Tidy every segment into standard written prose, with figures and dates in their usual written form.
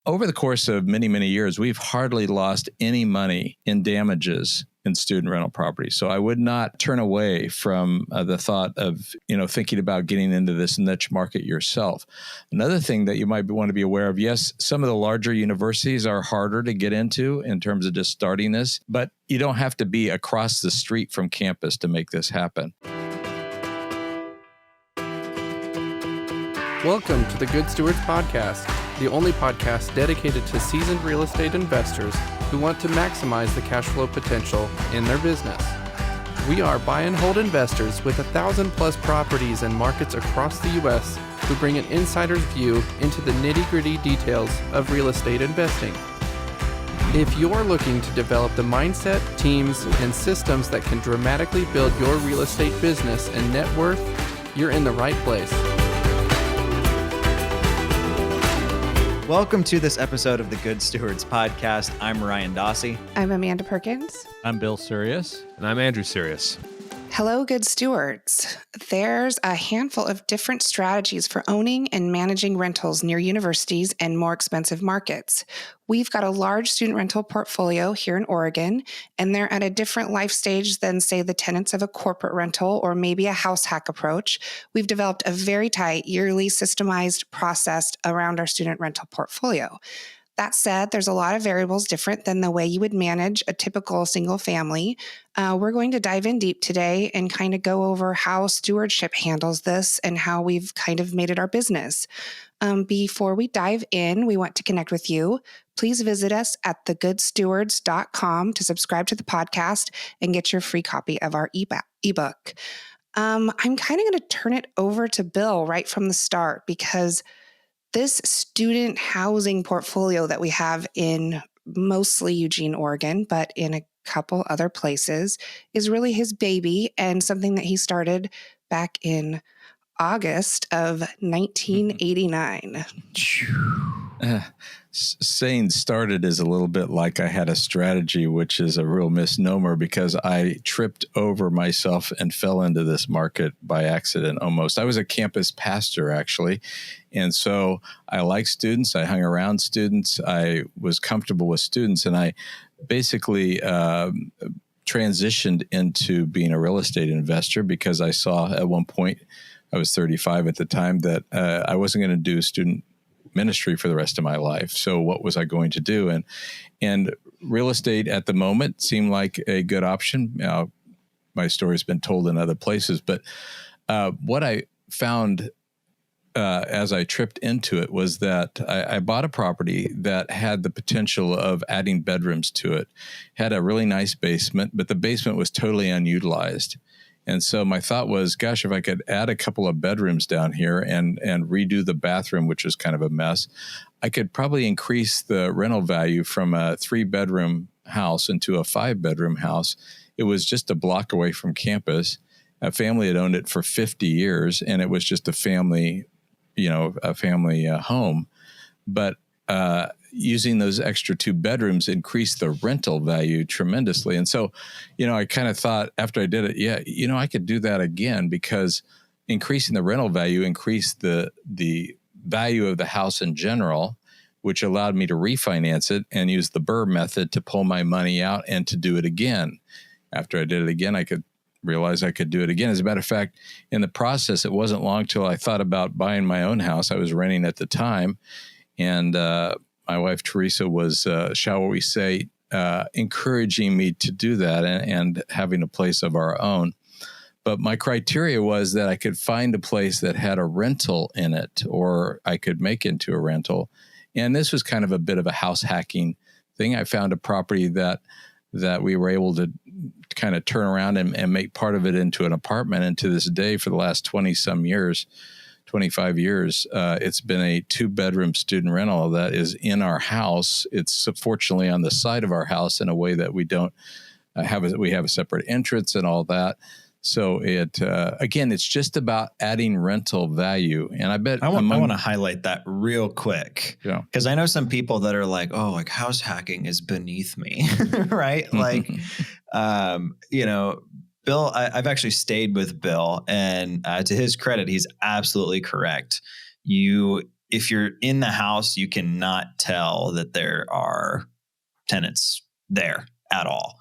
over the course of many, many years, we've hardly lost any money in damages in student rental property. So I would not turn away from the thought of, thinking about getting into this niche market yourself. Another thing that you might want to be aware of, yes, some of the larger universities are harder to get into in terms of just starting this, but you don't have to be across the street from campus to make this happen. Welcome to the Good Stewards Podcast, the only podcast dedicated to seasoned real estate investors who want to maximize the cash flow potential in their business. We are buy and hold investors with 1,000+ properties and markets across the U.S. who bring an insider's view into the nitty-gritty details of real estate investing. If you're looking to develop the mindset, teams, and systems that can dramatically build your real estate business and net worth, you're in the right place. Welcome to this episode of the Good Stewards Podcast. I'm Ryan Dossie. I'm Amanda Perkins. I'm Bill Sirius. And I'm Andrew Sirius. Hello, Good Stewards. There's a handful of different strategies for owning and managing rentals near universities and more expensive markets. We've got a large student rental portfolio here in Oregon, and they're at a different life stage than, say, the tenants of a corporate rental or maybe a house hack approach. We've developed a very tight, yearly, systemized process around our student rental portfolio. That said, there's a lot of variables different than the way you would manage a typical single family. We're going to dive in deep today and kind of go over how stewardship handles this and how we've kind of made it our business. Before we dive in, we want to connect with you. Please visit us at thegoodstewards.com to subscribe to the podcast and get your free copy of our ebook. I'm kind of going to turn it over to Bill right from the start because this student housing portfolio that we have in mostly Eugene, Oregon, but in a couple other places is really his baby and something that he started back in August of 1989. Saying started is a little bit like I had a strategy, which is a real misnomer because I tripped over myself and fell into this market by accident almost. I was a campus pastor, actually. And so I like students. I hung around students. I was comfortable with students. And I basically transitioned into being a real estate investor because I saw at one point, I was 35 at the time, that I wasn't going to do student ministry for the rest of my life. So what was I going to do? And real estate at the moment seemed like a good option. My story's been told in other places, but what I found as I tripped into it was that I bought a property that had the potential of adding bedrooms to it, had a really nice basement, but the basement was totally unutilized. And so my thought was, gosh, if I could add a couple of bedrooms down here and redo the bathroom, which was kind of a mess, I could probably increase the rental value from a 3-bedroom house into a 5-bedroom house. It was just a block away from campus. A family had owned it for 50 years, and it was just a family home. But using those extra 2 bedrooms increased the rental value tremendously. And so, I kind of thought after I did it, I could do that again because increasing the rental value increased the value of the house in general, which allowed me to refinance it and use the BRRRR method to pull my money out and to do it again. After I did it again, I could realize I could do it again. As a matter of fact, in the process, it wasn't long till I thought about buying my own house. I was renting at the time. And my wife, Teresa, was, shall we say, encouraging me to do that and having a place of our own. But my criteria was that I could find a place that had a rental in it or I could make into a rental. And this was kind of a bit of a house hacking thing. I found a property that we were able to kind of turn around and make part of it into an apartment. And to this day, for the last 25 years, it's been a 2-bedroom student rental that is in our house. It's fortunately on the side of our house in a way that we don't we have a separate entrance and all that. So again, it's just about adding rental value. And I bet I want to highlight that real quick. Yeah. Because I know some people that are like, oh, like house hacking is beneath me, right? Like, Bill, I've actually stayed with Bill, and to his credit, he's absolutely correct. You if you're in the house, you cannot tell that there are tenants there at all.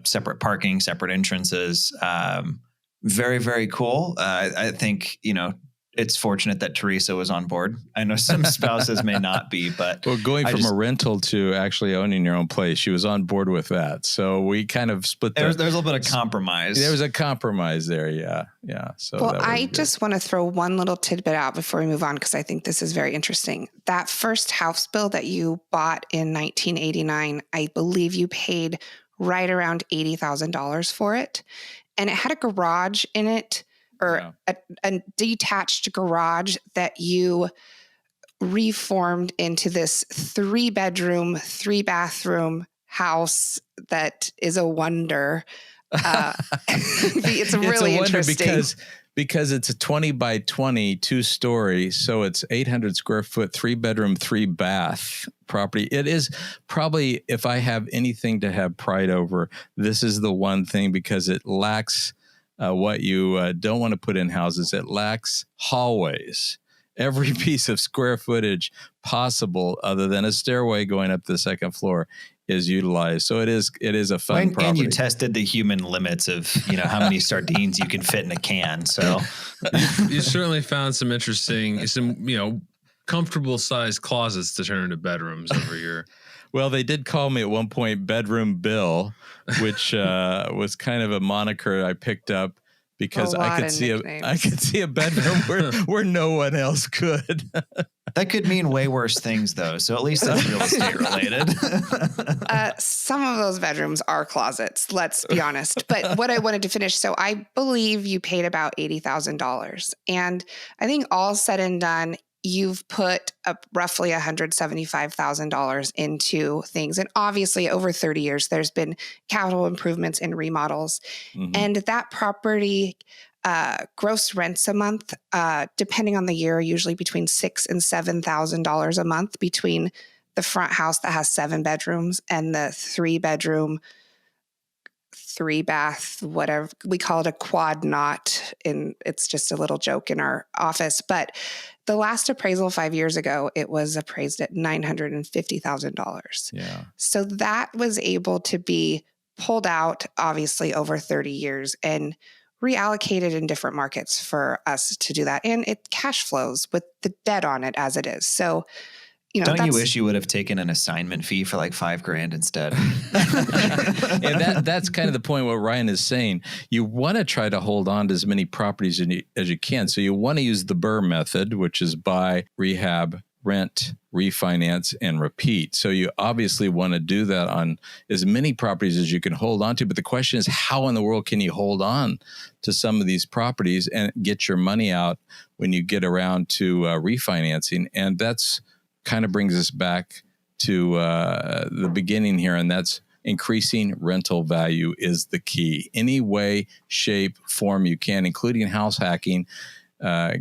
Separate parking, separate entrances. Very, very cool. I think, it's fortunate that Teresa was on board. I know some spouses may not be, but going from a rental to actually owning your own place, she was on board with that. So we kind of split. There's a little bit of compromise. There was a compromise there. Yeah. So I just want to throw one little tidbit out before we move on, because I think this is very interesting. That first house bill that you bought in 1989, I believe you paid right around $80,000 for it. And it had a garage in it, or a detached garage that you reformed into this 3-bedroom, 3-bathroom house that is a wonder. It's really interesting because it's a 20 by 20 2-story, so it's 800 square foot, 3-bedroom, 3-bath property. It is probably, if I have anything to have pride over, this is the one thing, because it lacks what you don't want to put in houses. It lacks hallways. Every piece of square footage possible, other than a stairway going up the second floor, is utilized. So it is a fun property. And you tested the human limits of, how many sardines you can fit in a can. So you certainly found some comfortable sized closets to turn into bedrooms over here. Well, they did call me at one point Bedroom Bill, which was kind of a moniker I picked up because I could see a bedroom where no one else could. That could mean way worse things, though. So at least that's real estate related. Some of those bedrooms are closets, let's be honest. But what I wanted to finish, so I believe you paid about $80,000. And I think all said and done, you've put up roughly $175,000 into things. And obviously over 30 years, there's been capital improvements and remodels. Mm-hmm. And that property gross rents a month, depending on the year, usually between $6,000 and $7,000 a month between the front house that has 7 bedrooms and the 3-bedroom, 3-bath, whatever we call it, a quad knot. And it's just a little joke in our office. But the last appraisal 5 years ago, it was appraised at $950,000. Yeah. So that was able to be pulled out, obviously, over 30 years and reallocated in different markets for us to do that. And it cash flows with the debt on it as it is. So, don't you wish you would have taken an assignment fee for like $5,000 instead? And that's kind of the point what Ryan is saying. You want to try to hold on to as many properties as you can. So you want to use the BRRRR method, which is buy, rehab, rent, refinance, and repeat. So you obviously want to do that on as many properties as you can hold on to. But the question is, how in the world can you hold on to some of these properties and get your money out when you get around to refinancing? And that's kind of brings us back to the beginning here, and that's increasing rental value is the key. Any way, shape, form you can, including house hacking,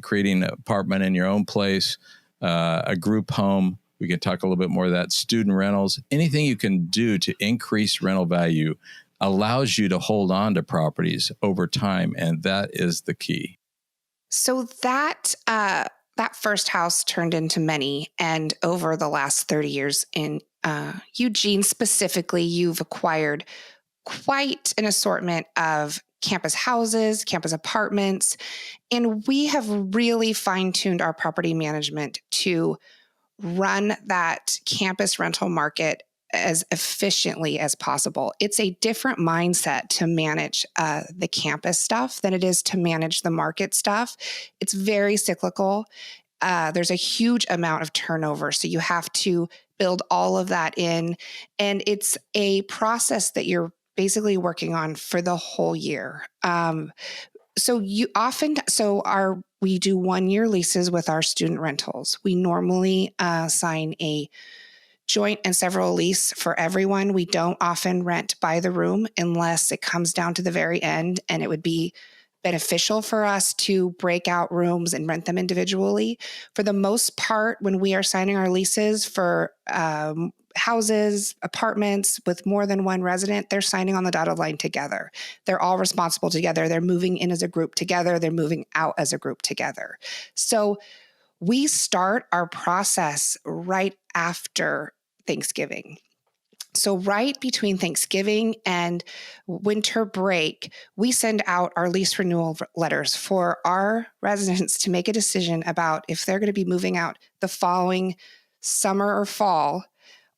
creating an apartment in your own place, a group home. We can talk a little bit more of that. Student rentals, anything you can do to increase rental value allows you to hold on to properties over time, and that is the key. So that first house turned into many, and over the last 30 years in Eugene specifically, you've acquired quite an assortment of campus houses, campus apartments, and we have really fine-tuned our property management to run that campus rental market as efficiently as possible. It's a different mindset to manage the campus stuff than it is to manage the market stuff. It's very cyclical. There's a huge amount of turnover, so you have to build all of that in. And it's a process that you're basically working on for the whole year. We do 1-year leases with our student rentals. We normally sign a joint and several lease for everyone. We don't often rent by the room unless it comes down to the very end, and it would be beneficial for us to break out rooms and rent them individually. For the most part, when we are signing our leases for houses, apartments with more than one resident, they're signing on the dotted line together. They're all responsible together. They're moving in as a group together. They're moving out as a group together. So we start our process right after Thanksgiving. So right between Thanksgiving and winter break, we send out our lease renewal letters for our residents to make a decision about if they're going to be moving out the following summer or fall,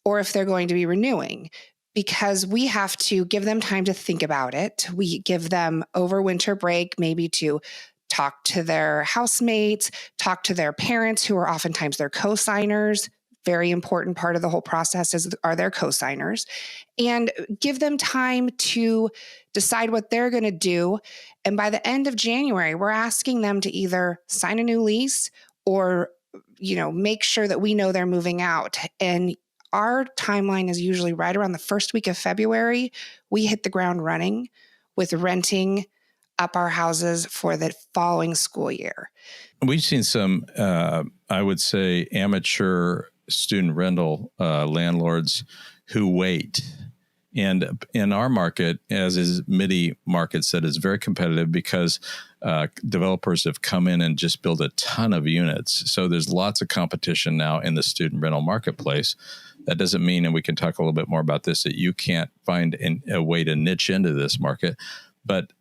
or if they're going to be renewing, because we have to give them time to think about it. We give them over winter break, maybe to talk to their housemates, talk to their parents, who are oftentimes their co-signers. Very important part of the whole process are their co-signers, and give them time to decide what they're going to do. And by the end of January, we're asking them to either sign a new lease or, make sure that we know they're moving out. And our timeline is usually right around the first week of February. We hit the ground running with renting up our houses for the following school year. We've seen some, I would say, amateur student rental landlords who wait. And in our market, as is many markets, that is very competitive because developers have come in and just built a ton of units. So there's lots of competition now in the student rental marketplace. That doesn't mean, and we can talk a little bit more about this, that you can't find a way to niche into this market. But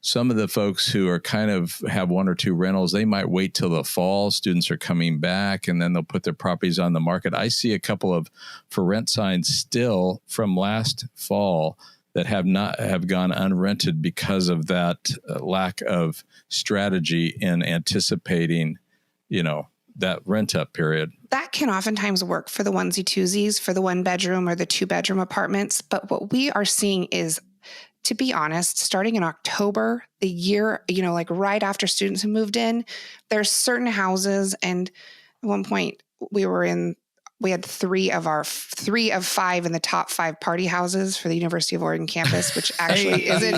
some of the folks who are kind of have one or two rentals, they might wait till the fall. Students are coming back, and then they'll put their properties on the market. I see a couple of for rent signs still from last fall that have gone unrented because of that lack of strategy in anticipating, that rent up period. That can oftentimes work for the onesie twosies, for the 1-bedroom or the 2-bedroom apartments. But what we are seeing is, to be honest, starting in October, the year, like right after students have moved in, there's certain houses. And at one point we had 3 of 5 in the top 5 party houses for the University of Oregon campus, which actually isn't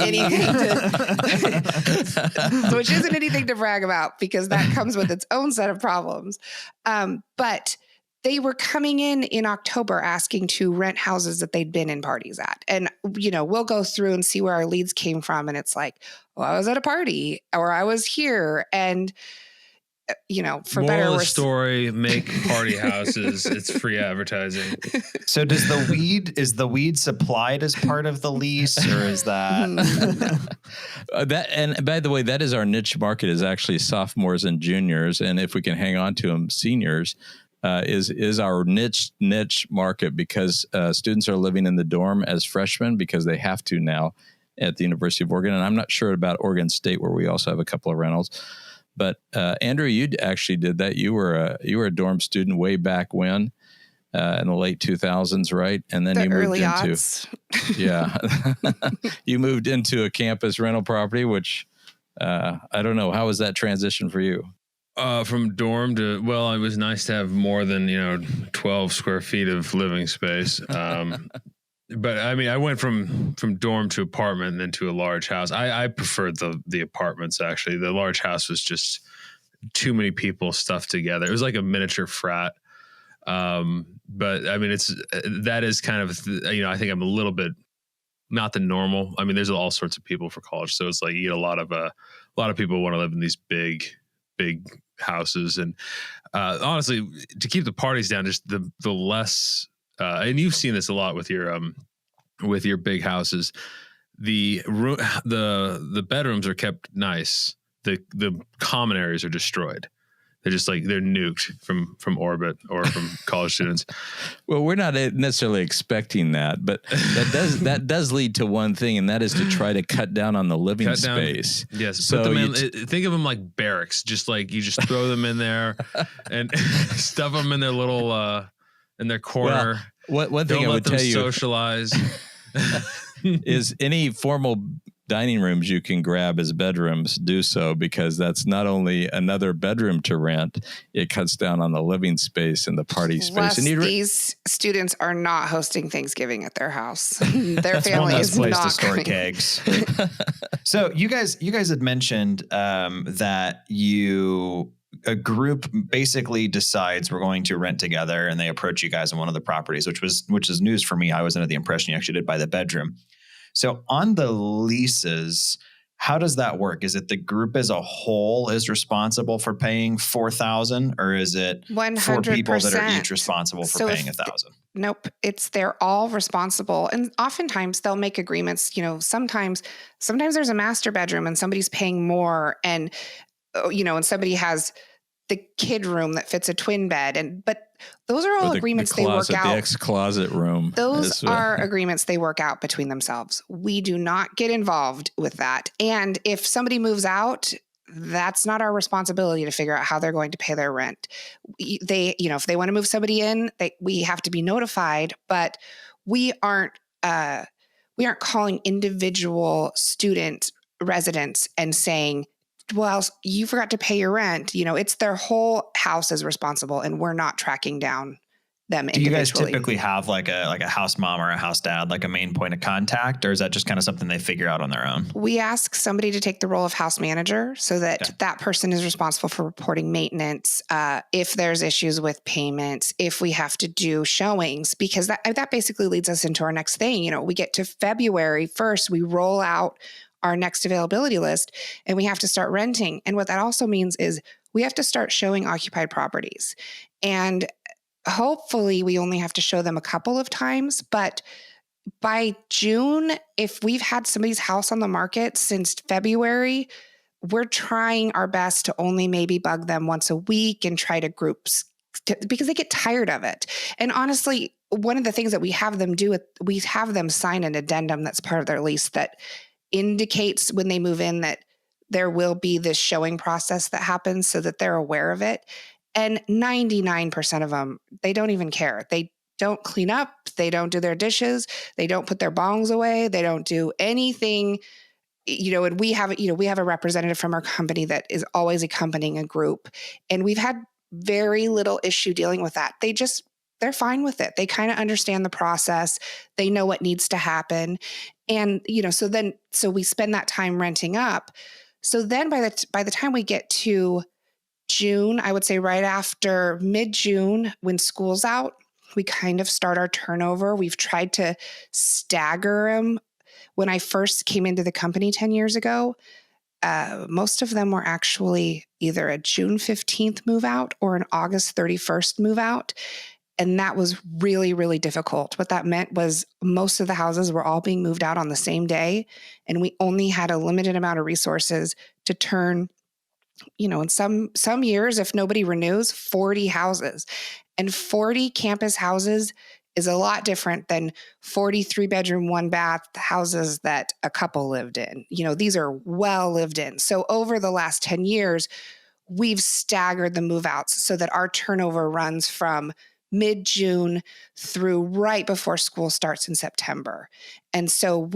anything to brag about, because that comes with its own set of problems. But they were coming in October asking to rent houses that they'd been in parties at. And, we'll go through and see where our leads came from. And it's like, well, I was at a party, or I was here. And, for Moral better or of the worse. story, make party houses. It's free advertising. So is the weed supplied as part of the lease, or is that? That, and by the way, that is our niche market, is actually sophomores and juniors. And if we can hang on to them, seniors. Is our niche market, because students are living in the dorm as freshmen because they have to now at the University of Oregon. And I'm not sure about Oregon State, where we also have a couple of rentals. But Andrew, you actually did that. You were a dorm student way back when, in the late 2000s, right? And then you moved you moved into a campus rental property, which I don't know. How was that transition for you? From dorm to, it was nice to have more than 12 square feet of living space. But I mean, I went from dorm to apartment and then to a large house. I preferred the apartments, actually. The large house was just too many people stuffed together. It was like a miniature frat. But I mean, that is kind of, I think I'm a little bit not the normal. I mean, there's all sorts of people for college. So it's like you get a lot of people want to live in these big houses. And honestly, to keep the parties down, just the less, and you've seen this a lot with your big houses, the bedrooms are kept nice. The common areas are destroyed. They're just like, they're nuked from orbit or from college students. Well, we're not necessarily expecting that, but that does lead to one thing, and that is to try to cut down on the living space. Yes. So put them think of them like barracks. Just like you just throw them in there and stuff them in their little, in their corner. Well, one thing I would tell you, socialize is any formal dining rooms you can grab as bedrooms, do so, because that's not only another bedroom to rent, it cuts down on the living space and the party space. And these students are not hosting Thanksgiving at their house. Their That's family one is place not to store coming. kegs. So you guys had mentioned that a group basically decides we're going to rent together, and they approach you guys on one of the properties, which is news for me. I was under the impression you actually did by the bedroom. So on the leases, how does that work? Is it the group as a whole is responsible for paying $4,000, or is it 100%. 4 people that are each responsible for paying $1,000? Nope. They're all responsible. And oftentimes they'll make agreements, sometimes there's a master bedroom and somebody's paying more, and, and somebody has the kid room that fits a twin bed. But those are all agreements they work out. The ex-closet room. Those are agreements they work out between themselves. We do not get involved with that. And if somebody moves out, that's not our responsibility to figure out how they're going to pay their rent. If they want to move somebody in, we have to be notified, but we aren't calling individual student residents and saying, well, you forgot to pay your rent. It's their whole house is responsible, and we're not tracking down them individually. Do you guys typically have like a house mom or a house dad, like a main point of contact, or is that just kind of something they figure out on their own? We ask somebody to take the role of house manager so that that person is responsible for reporting maintenance, if there's issues with payments, if we have to do showings, because that basically leads us into our next thing. We get to February 1st, we roll out our next availability list, and we have to start renting. And what that also means is we have to start showing occupied properties. And hopefully we only have to show them a couple of times, but by June, if we've had somebody's house on the market since February, we're trying our best to only maybe bug them once a week and try to because they get tired of it. And honestly, one of the things that we have them do, we have them sign an addendum that's part of their lease that indicates when they move in that there will be this showing process that happens so that they're aware of it. And 99% of them, they don't even care. They don't clean up. They don't do their dishes. They don't put their bongs away. They don't do anything. And we have a representative from our company that is always accompanying a group. And we've had very little issue dealing with that. They're fine with it. They kind of understand the process. They know what needs to happen. And, so we spend that time renting up. So then by the time we get to June, I would say right after mid-June, when school's out, we kind of start our turnover. We've tried to stagger them. When I first came into the company 10 years ago, most of them were actually either a June 15th move out or an August 31st move out. And that was really, really difficult. What that meant was most of the houses were all being moved out on the same day. And we only had a limited amount of resources to turn, in some years, if nobody renews, 40 houses. And 40 campus houses is a lot different than 43 bedroom, 1 bath houses that a couple lived in. These are well lived in. So over the last 10 years, we've staggered the move outs so that our turnover runs from mid-June through right before school starts in September. And so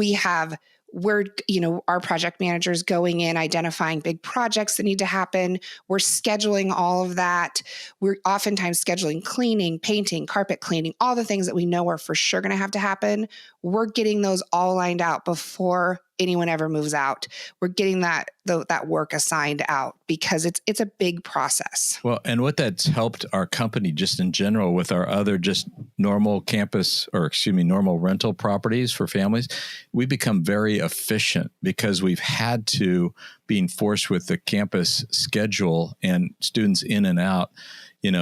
our project managers going in, identifying big projects that need to happen. We're scheduling all of that. We're oftentimes scheduling cleaning, painting, carpet cleaning, all the things that we know are for sure going to have to happen. We're getting those all lined out before anyone ever moves out. We're getting that work assigned out because it's a big process. Well, and what that's helped our company just in general with our other just normal normal rental properties for families, we become very efficient because we've had to be enforced with the campus schedule and students in and out.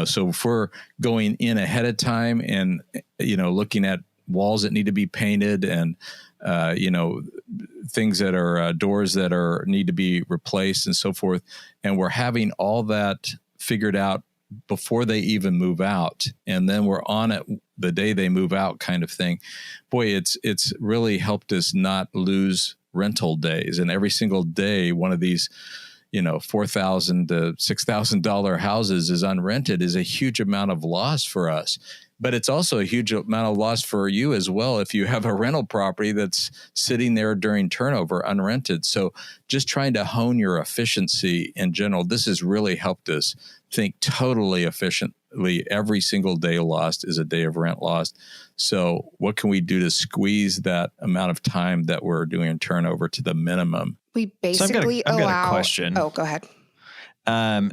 So if we're going in ahead of time and, looking at walls that need to be painted and, things that are doors that need to be replaced and so forth. And we're having all that figured out before they even move out. And then we're on it the day they move out kind of thing. Boy, it's really helped us not lose rental days. And every single day, one of these, $4,000 to $6,000 houses is unrented is a huge amount of loss for us. But it's also a huge amount of loss for you as well if you have a rental property that's sitting there during turnover unrented. So just trying to hone your efficiency in general, this has really helped us think totally efficiently. Every single day lost is a day of rent lost. So what can we do to squeeze that amount of time that we're doing turnover to the minimum? We basically I've got a question. Oh, go ahead.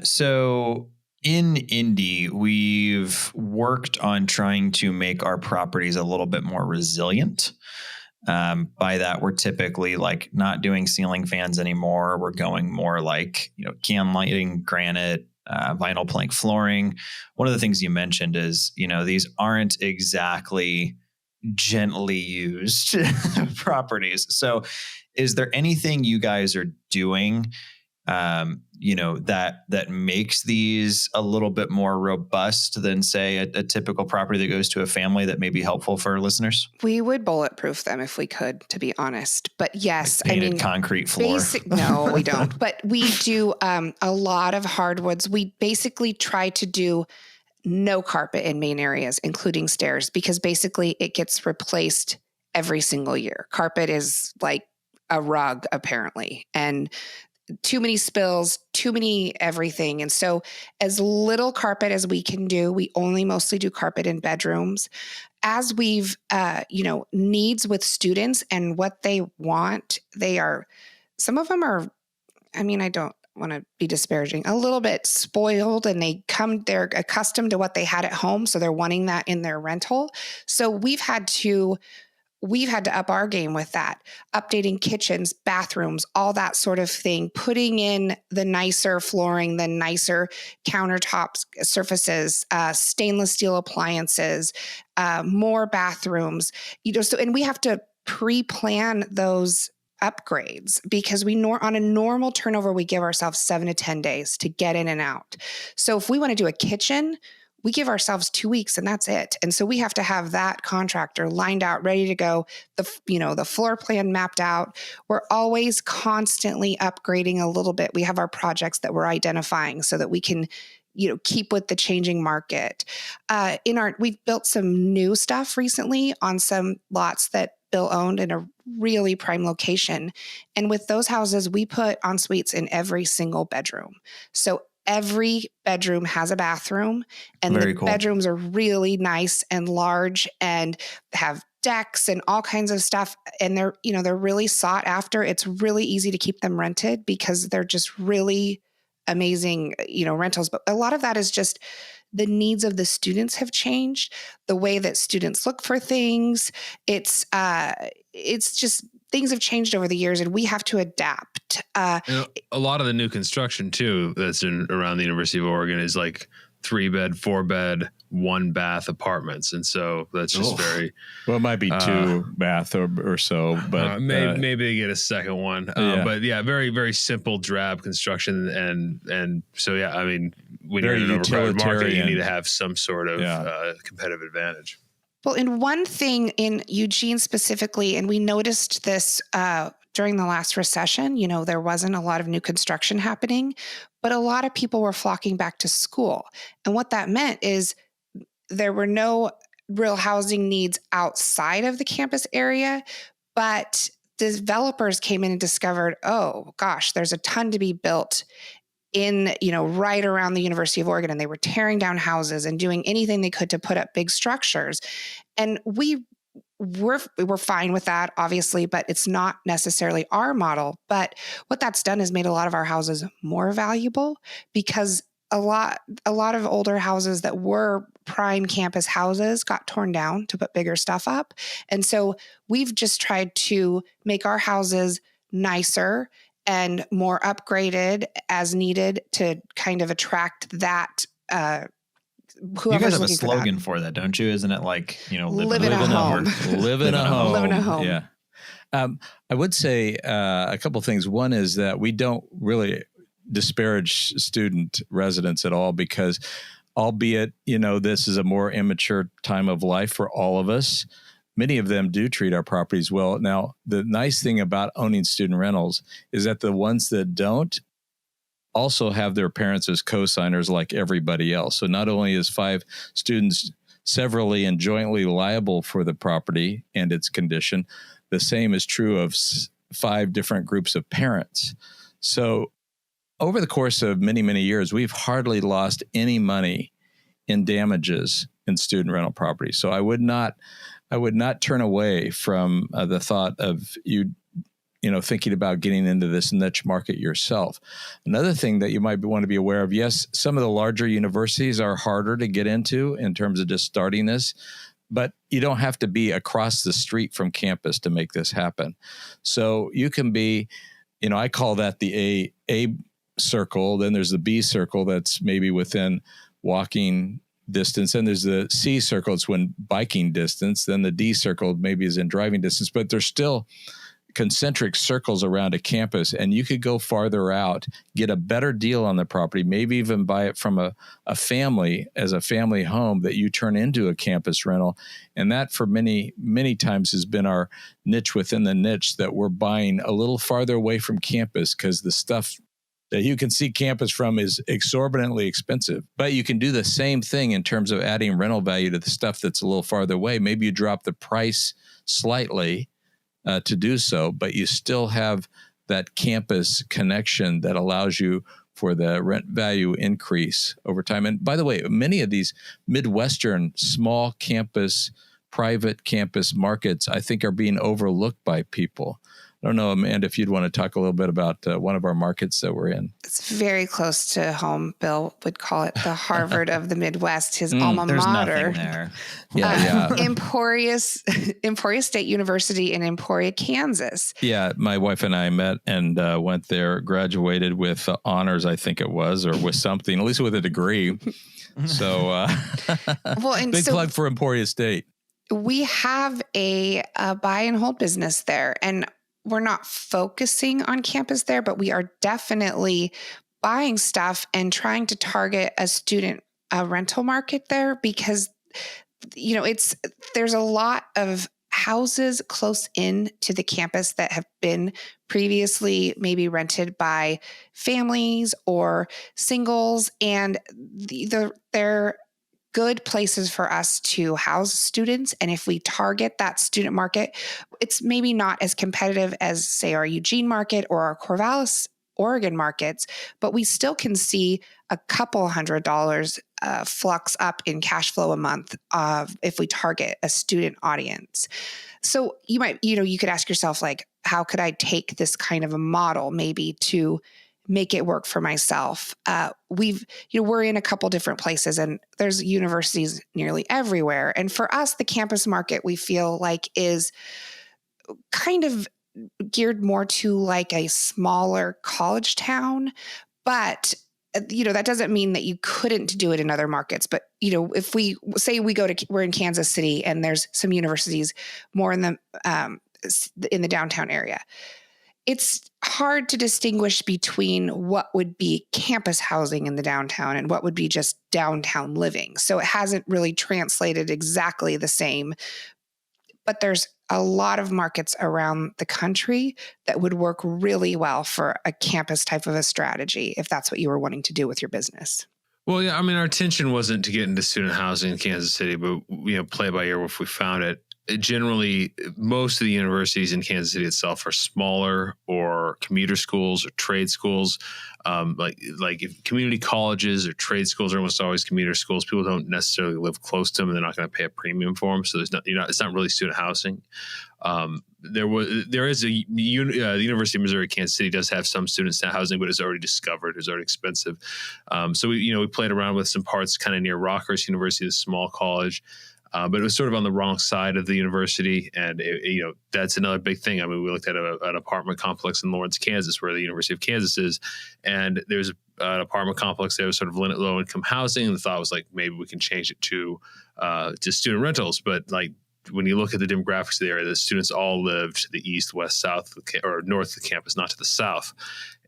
So in Indy, we've worked on trying to make our properties a little bit more resilient. By that, we're typically like not doing ceiling fans anymore. We're going more like, can lighting, granite, vinyl plank flooring. One of the things you mentioned is, these aren't exactly gently used properties. So is there anything you guys are doing, that makes these a little bit more robust than, say, a typical property that goes to a family that may be helpful for listeners? We would bulletproof them if we could, to be honest. But yes, like painted concrete floor. No, we don't. But we do a lot of hardwoods. We basically try to do no carpet in main areas, including stairs, because basically it gets replaced every single year. Carpet is like a rug, apparently, and too many spills, too many everything. And so as little carpet as we can do, we only mostly do carpet in bedrooms. As we've, needs with students and what they want, some of them are, I don't want to be disparaging, a little bit spoiled, and they're accustomed to what they had at home. So they're wanting that in their rental. So we've had to up our game with that, updating kitchens, bathrooms, all that sort of thing, putting in the nicer flooring, the nicer countertops, surfaces, stainless steel appliances, more bathrooms, and we have to pre-plan those upgrades because on a normal turnover, we give ourselves 7 to 10 days to get in and out. So if we want to do a kitchen, we give ourselves 2 weeks and that's it. And so we have to have that contractor lined out, ready to go, the floor plan mapped out. We're always constantly upgrading a little bit. We have our projects that we're identifying so that we can, keep with the changing market. We've built some new stuff recently on some lots that Bill owned in a really prime location. And with those houses, we put en suites in every single bedroom. So every bedroom has a bathroom, and Very the cool. bedrooms are really nice and large and have decks and all kinds of stuff. And they're really sought after. It's really easy to keep them rented because they're just really amazing, rentals. But a lot of that is just the needs of the students have changed, the way that students look for things. It's just things have changed over the years, and we have to adapt. A lot of the new construction too that's around the University of Oregon is like 3-bed, 4-bed, 1-bath apartments, and so that's just very well. It might be 2-bath or so, but maybe they get a second one. But yeah, very very simple drab construction, and so yeah, when you're in an overcrowded market, you need to have some sort of competitive advantage. Well, and one thing in Eugene specifically, and we noticed this during the last recession, there wasn't a lot of new construction happening, but a lot of people were flocking back to school. And what that meant is there were no real housing needs outside of the campus area, but developers came in and discovered, oh gosh, there's a ton to be built in, right around the University of Oregon. And they were tearing down houses and doing anything they could to put up big structures. And we're fine with that, obviously, but it's not necessarily our model. But what that's done is made a lot of our houses more valuable because a lot of older houses that were prime campus houses got torn down to put bigger stuff up. And so we've just tried to make our houses nicer and more upgraded as needed to kind of attract that. You guys have a slogan for that, don't you? Isn't it like, live in a home? Live in a home. Live in a home. Yeah. I would say a couple of things. One is that we don't really disparage student residents at all because, albeit, this is a more immature time of life for all of us, many of them do treat our properties well. Now, the nice thing about owning student rentals is that the ones that don't also have their parents as co-signers like everybody else. So not only is 5 students severally and jointly liable for the property and its condition, the same is true of 5 different groups of parents. So over the course of many, many years, we've hardly lost any money in damages in student rental property. So I would not turn away from the thought of you thinking about getting into this niche market yourself. Another thing that you might want to be aware of, yes, some of the larger universities are harder to get into in terms of just starting this, but you don't have to be across the street from campus to make this happen. So you can be, I call that the A circle. Then there's the B circle that's maybe within walking distance. And there's the C circle, it's when biking distance. Then the D circle maybe is in driving distance, but there's still concentric circles around a campus, and you could go farther out, get a better deal on the property, maybe even buy it from a family as a family home that you turn into a campus rental. And that for many, many times has been our niche within the niche, that we're buying a little farther away from campus because the stuff that you can see campus from is exorbitantly expensive. But you can do the same thing in terms of adding rental value to the stuff that's a little farther away. Maybe you drop the price slightly to do so, but you still have that campus connection that allows you for the rent value increase over time. And by the way, many of these Midwestern small campus, private campus markets, I think, are being overlooked by people. I don't know, Amanda, if you'd want to talk a little bit about one of our markets that we're in. It's very close to home. Bill would call it the Harvard of the Midwest, his alma there's mater. Nothing there. Yeah. Emporia State University in Emporia, Kansas. Yeah, my wife and I met and went there, graduated with honors, I think it was, or with something, at least with a degree. So, well, and big plug for Emporia State. We have a buy and hold business there, and we're not focusing on campus there, but we are definitely buying stuff and trying to target a student rental market there because, there's a lot of houses close in to the campus that have been previously maybe rented by families or singles, and they're good places for us to house students. And if we target that student market, it's maybe not as competitive as, say, our Eugene market or our Corvallis, Oregon markets, but we still can see a couple $100 flux up in cash flow a month if we target a student audience. So you might, you could ask yourself, like, how could I take this kind of a model maybe to make it work for myself? We're in a couple different places, and there's universities nearly everywhere. And for us, the campus market, we feel like, is kind of geared more to like a smaller college town. But that doesn't mean that you couldn't do it in other markets. But, if we say we're in Kansas City and there's some universities more in the downtown area, it's hard to distinguish between what would be campus housing in the downtown and what would be just downtown living. So it hasn't really translated exactly the same. But there's a lot of markets around the country that would work really well for a campus type of a strategy, if that's what you were wanting to do with your business. Well, yeah, I mean, our intention wasn't to get into student housing in Kansas City, but, play by ear if we found it. Generally, most of the universities in Kansas City itself are smaller or commuter schools or trade schools. Like if community colleges or trade schools are almost always commuter schools. People don't necessarily live close to them, and they're not going to pay a premium for them. So it's not really student housing. There is the University of Missouri Kansas City does have some student housing, but it's already discovered. It's already expensive. So we played around with some parts kind of near Rockhurst University, the small college. But it was sort of on the wrong side of the university. And, that's another big thing. I mean, we looked at an apartment complex in Lawrence, Kansas, where the University of Kansas is. And there's an apartment complex that was sort of low income housing. And the thought was like, maybe we can change it to student rentals. But like, when you look at the demographics of the area, the students all live to the east, west, south, or north of the campus, not to the south.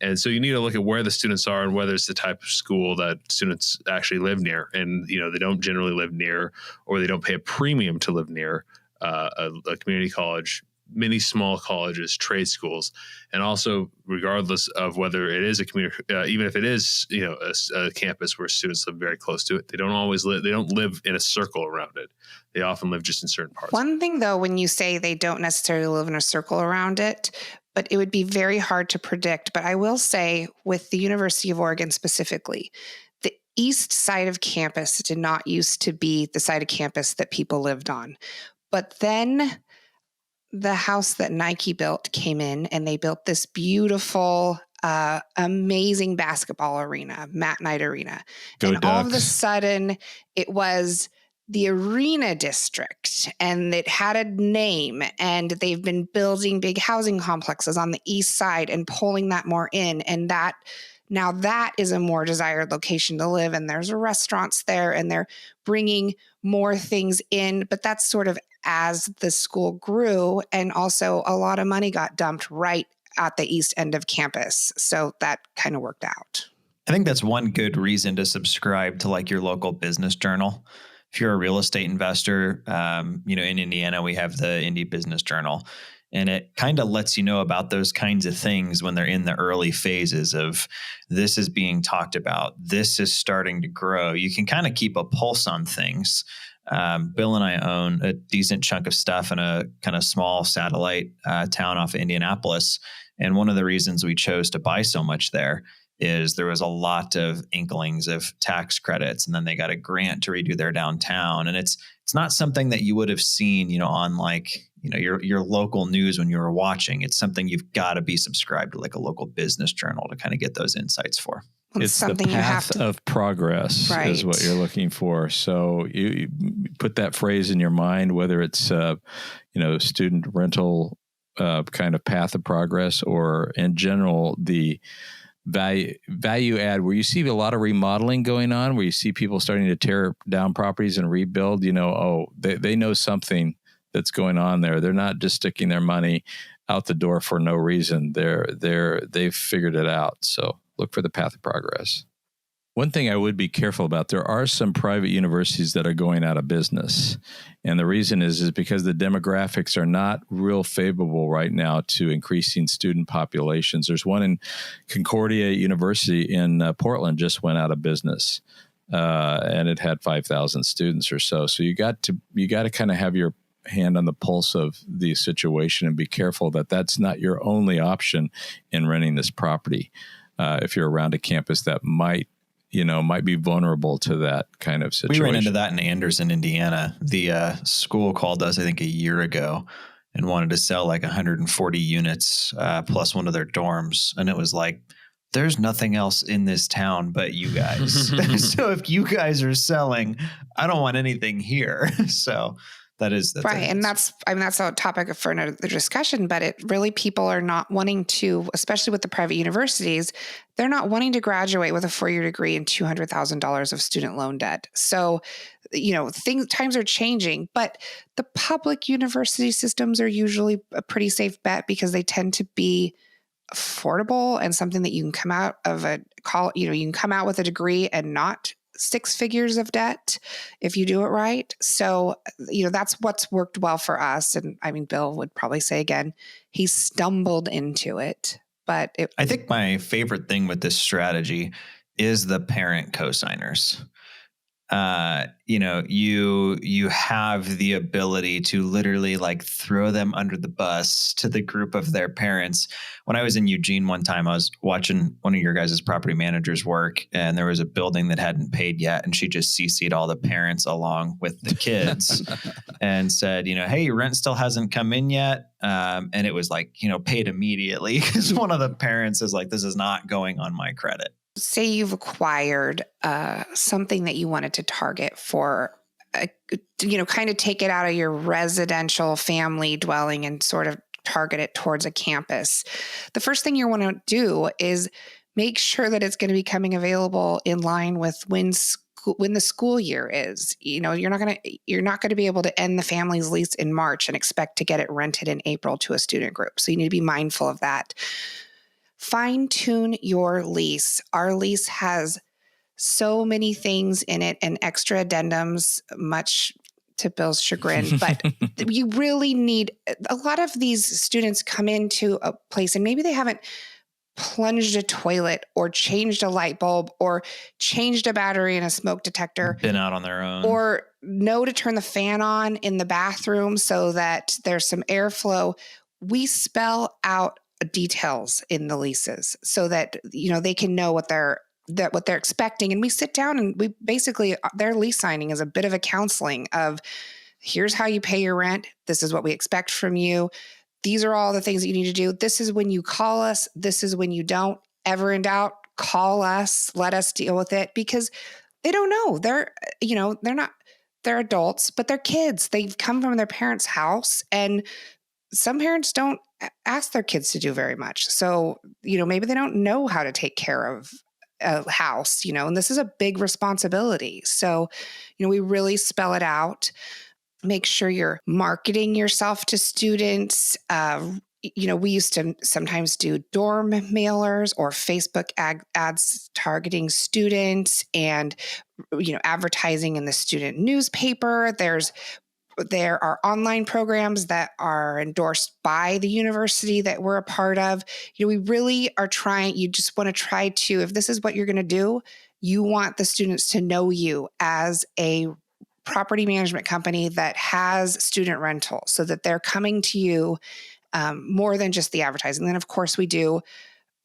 And so you need to look at where the students are and whether it's the type of school that students actually live near. And, they don't generally live near, or they don't pay a premium to live near a community college, many small colleges, trade schools. And also, regardless of whether it is a community, even if it is, a campus where students live very close to it, they don't live in a circle around it. They often live just in certain parts. One thing, though, when you say they don't necessarily live in a circle around it, but it would be very hard to predict. But I will say, with the University of Oregon specifically, the east side of campus did not used to be the side of campus that people lived on. But then the house that Nike built came in, and they built this beautiful, amazing basketball arena, Matt Knight Arena. Go and Ducks. All of a sudden, it was the Arena District, and it had a name, and they've been building big housing complexes on the east side and pulling that more in. And that now that is a more desired location to live. And there's restaurants there, and they're bringing more things in. But that's sort of as the school grew. And also a lot of money got dumped right at the east end of campus. So that kind of worked out. I think that's one good reason to subscribe to like your local business journal. If you're a real estate investor, in Indiana, we have the Indy Business Journal, and it kind of lets you know about those kinds of things when they're in the early phases of this is being talked about. This is starting to grow. You can kind of keep a pulse on things. Bill and I own a decent chunk of stuff in a kind of small satellite town off of Indianapolis. And one of the reasons we chose to buy so much there is there was a lot of inklings of tax credits, and then they got a grant to redo their downtown. And it's not something that you would have seen, on like, your local news when you were watching. It's something you've got to be subscribed to, like a local business journal, to kind of get those insights for. It's something the path of progress is what you're looking for. So you put that phrase in your mind, whether it's, student rental kind of path of progress, or in general, the value add, where you see a lot of remodeling going on, where you see people starting to tear down properties and rebuild, they know something that's going on there. They're not just sticking their money out the door for no reason. They've figured it out. So look for the path of progress. One thing I would be careful about, there are some private universities that are going out of business. And the reason is because the demographics are not real favorable right now to increasing student populations. There's one in Concordia University in Portland just went out of business, and it had 5,000 students or so. So you got to kind of have your hand on the pulse of the situation and be careful that that's not your only option in renting this property. If you're around a campus that might be vulnerable to that kind of situation. We ran into that in Anderson, Indiana. The school called us, I think, a year ago and wanted to sell like 140 units plus one of their dorms. And it was like, there's nothing else in this town but you guys. So if you guys are selling, I don't want anything here. So that's right. And that's a topic for another discussion, but it really, people are not wanting to, especially with the private universities, they're not wanting to graduate with a 4-year degree and $200,000 of student loan debt. So, times are changing, but the public university systems are usually a pretty safe bet because they tend to be affordable and something that you can come out of you can come out with a degree and not 6 figures of debt if you do it right. So, that's what's worked well for us. And I mean, Bill would probably say again, he stumbled into it, but I think my favorite thing with this strategy is the parent cosigners. You have the ability to literally like throw them under the bus to the group of their parents. When I was in Eugene one time, I was watching one of your guys' property managers work, and there was a building that hadn't paid yet. And she just CC'd all the parents along with the kids and said, hey, your rent still hasn't come in yet. And it was like, paid immediately because one of the parents is like, this is not going on my credit. Say you've acquired something that you wanted to target for, kind of take it out of your residential family dwelling and sort of target it towards a campus. The first thing you want to do is make sure that it's going to be coming available in line with when the school year is. You're not going to be able to end the family's lease in March and expect to get it rented in April to a student group. So you need to be mindful of that. Fine-tune your lease. Our lease has so many things in it and extra addendums, much to Bill's chagrin, but you really need, a lot of these students come into a place and maybe they haven't plunged a toilet or changed a light bulb or changed a battery in a smoke detector. Been out on their own. Or know to turn the fan on in the bathroom so that there's some airflow. We spell out details in the leases so that they can know what they're expecting, and we sit down and we basically, their lease signing is a bit of a counseling of, here's how you pay your rent, this is what we expect from you, these are all the things that you need to do, this is when you call us, this is when you don't. Ever in doubt, call us, let us deal with it, because they don't know. They're not they're adults, but they're kids. They've come from their parents' house, and some parents don't ask their kids to do very much. So, maybe they don't know how to take care of a house, and this is a big responsibility. So, we really spell it out. Make sure you're marketing yourself to students. We used to sometimes do dorm mailers or Facebook ads targeting students, and, advertising in the student newspaper. There are online programs that are endorsed by the university that we're a part of. We really are trying, you just want to try to, if this is what you're going to do, you want the students to know you as a property management company that has student rental, so that they're coming to you more than just the advertising. Then, of course, we do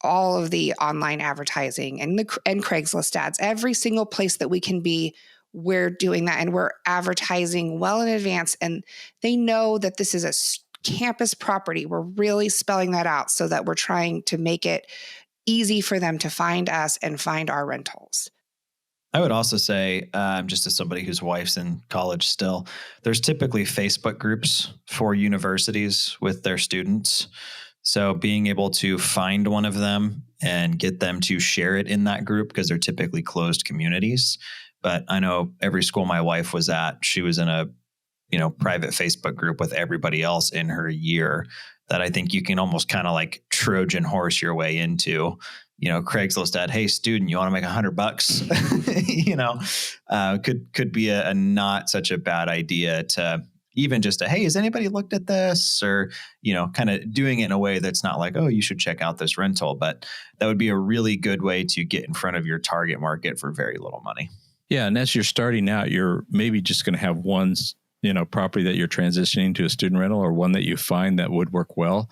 all of the online advertising and Craigslist ads. Every single place that we can be, we're doing that, and we're advertising well in advance. And they know that this is a campus property. We're really spelling that out so that we're trying to make it easy for them to find us and find our rentals. I would also say, just as somebody whose wife's in college still, there's typically Facebook groups for universities with their students. So being able to find one of them and get them to share it in that group, because they're typically closed communities. But I know every school my wife was at, she was in a, private Facebook group with everybody else in her year, that I think you can almost kind of like Trojan horse your way into. Craigslist ad, hey, student, you want to make $100? Could be a not such a bad idea to even just hey, has anybody looked at this? Or, kind of doing it in a way that's not like, oh, you should check out this rental. But that would be a really good way to get in front of your target market for very little money. Yeah. And as you're starting out, you're maybe just going to have one, property that you're transitioning to a student rental, or one that you find that would work well.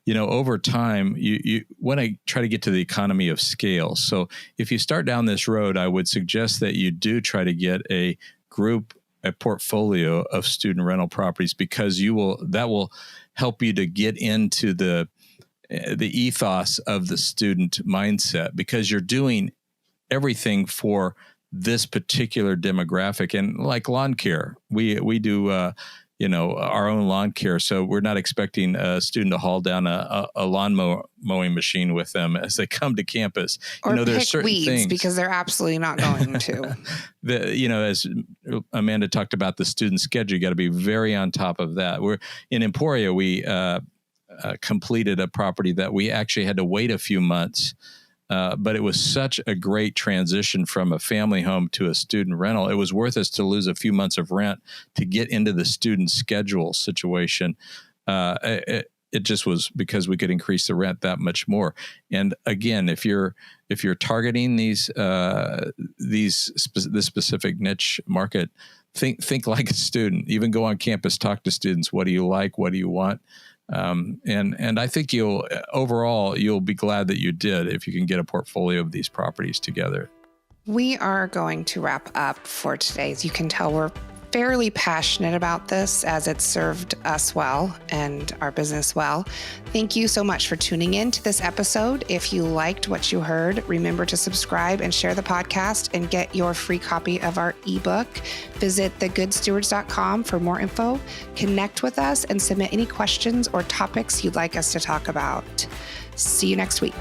Over time, you want to try to get to the economy of scale. So if you start down this road, I would suggest that you do try to get a portfolio of student rental properties, because that will help you to get into the ethos of the student mindset, because you're doing everything for this particular demographic. And like lawn care, we do our own lawn care. So we're not expecting a student to haul down a lawn mowing machine with them as they come to campus. Or there are pick certain weeds, things, because they're absolutely not going to. As Amanda talked about the student schedule, you got to be very on top of that. We're in Emporia. We completed a property that we actually had to wait a few months. But it was such a great transition from a family home to a student rental. It was worth us to lose a few months of rent to get into the student schedule situation. It just was because we could increase the rent that much more. And again, if you're targeting this specific niche market, think like a student. Even go on campus, talk to students. What do you like? What do you want? And I think you'll be glad that you did if you can get a portfolio of these properties together. We are going to wrap up for today. As you can tell, we're fairly passionate about this, as it's served us well and our business well. Thank you so much for tuning in to this episode. If you liked what you heard, remember to subscribe and share the podcast and get your free copy of our ebook. Visit thegoodstewards.com for more info. Connect with us and submit any questions or topics you'd like us to talk about. See you next week.